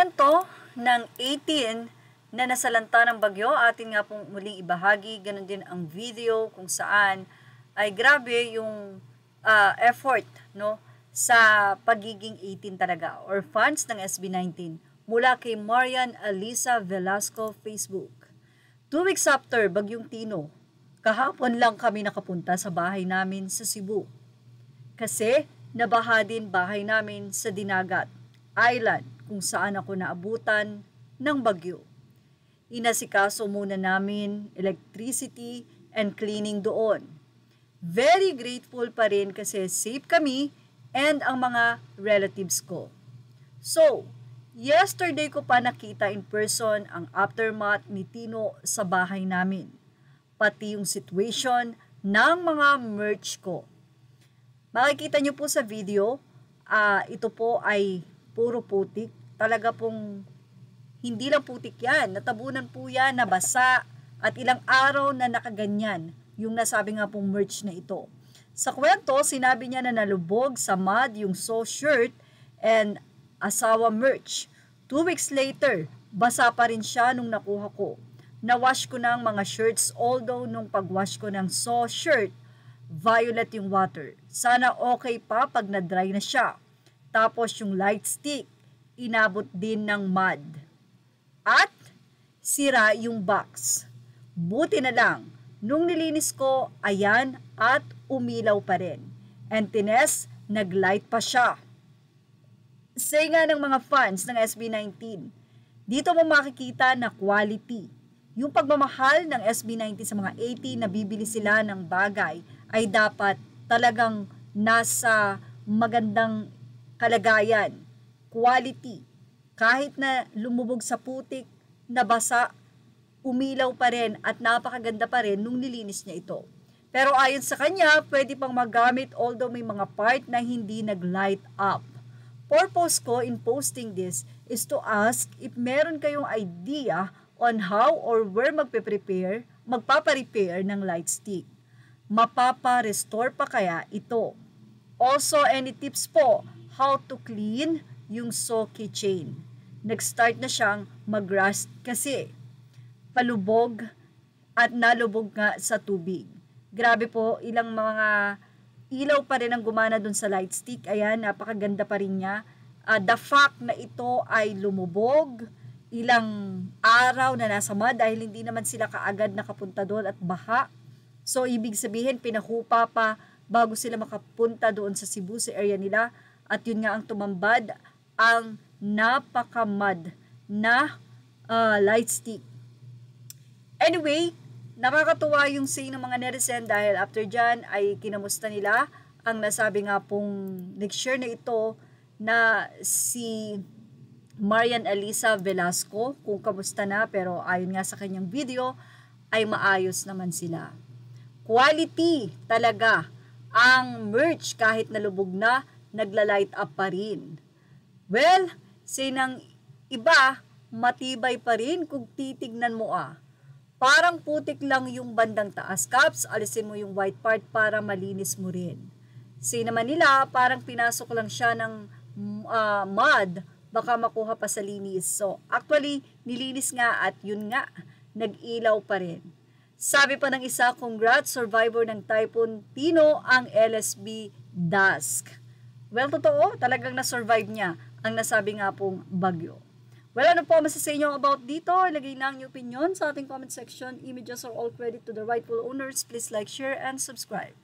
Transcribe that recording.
kwento ng 18 na nasalanta ng bagyo, atin nga pong muling ibahagi. Ganon din ang video kung saan ay grabe yung effort, no, sa pagiging 18 talaga or fans ng SB19 mula kay Marian Alisa Velasco Facebook. 2 weeks after Bagyong Tino, kahapon lang kami nakapunta sa bahay namin sa Cebu. Kasi nabaha din bahay namin sa Dinagat Island kung saan ako naabutan ng bagyo. Inasikaso muna namin electricity and cleaning doon. Very grateful pa rin kasi safe kami and ang mga relatives ko. So, yesterday ko pa nakita in person ang aftermath ni Tino sa bahay namin. Pati yung situation ng mga merch ko. Makikita nyo po sa video, ito po ay puro putik. Talaga pong hindi lang putik yan. Natabunan po yan, nabasa at ilang araw na nakaganyan yung nasabi nga pong merch na ito. Sa kwento, sinabi niya na nalubog sa mud yung shirt and asawa merch. 2 weeks later, basa pa rin siya nung nakuha ko. Nawash ko na ang mga shirts although nung pagwash ko ng shirt, violet yung water. Sana okay pa pag na-dry na siya. Tapos yung light stick, inabot din ng mud. At sira yung box. Buti na lang, nung nilinis ko, ayan at umilaw pa rin. And tines, naglight pa siya. Say nga ng mga fans ng SB19, dito mo makikita na quality. Yung pagmamahal ng SB19 sa mga 80 na bibili sila ng bagay ay dapat talagang nasa magandang kalagayan, quality. Kahit na lumubog sa putik, nabasa, umilaw pa rin at napakaganda pa rin nung nilinis niya ito. Pero ayon sa kanya, pwede pang magamit although may mga part na hindi nag-light up. Purpose ko in posting this is to ask if meron kayong idea on how or where magpapa-repair ng light stick. Mapapa-restore pa kaya ito? Also, any tips po how to clean yung keychain. Nag-start na siyang mag-rust kasi palubog at nalubog nga sa tubig. Grabe po, ilang mga ilaw pa rin ang gumana dun sa light stick. Ayan, napakaganda pa rin niya. The fact na ito ay lumubog, ilang araw na nasa mud dahil hindi naman sila kaagad nakapunta doon at baha. So, ibig sabihin, pinahupa pa bago sila makapunta doon sa Cebu, sa area nila. At yun nga ang tumambad, ang napaka-mud na light stick. Anyway, nakakatuwa yung say ng mga netizen dahil after dyan ay kinamusta nila ang nasabi nga pong nag-share na ito na si Marian Alisa Velasco kung kamusta na, pero ayon nga sa kanyang video ay maayos naman sila. Quality talaga ang merch kahit nalubog na, nagla-light up pa rin. Well, say ng iba, matibay pa rin kung titignan mo Parang putik lang yung bandang taas caps, alisin mo yung white part para malinis mo rin. Say naman nila, parang pinasok lang siya ng mud, baka makuha pa sa linis. So, actually, nilinis nga at yun nga, nag-ilaw pa rin. Sabi pa ng isa, congrats, survivor ng Typhoon Tino ang LSB Dusk. Well, totoo, talagang na-survive niya ang nasabi nga pong bagyo. Well, ano po masasay nyo about dito? Ilagay lang yung opinion sa ating comment section. Images are all credit to the rightful owners. Please like, share, and subscribe.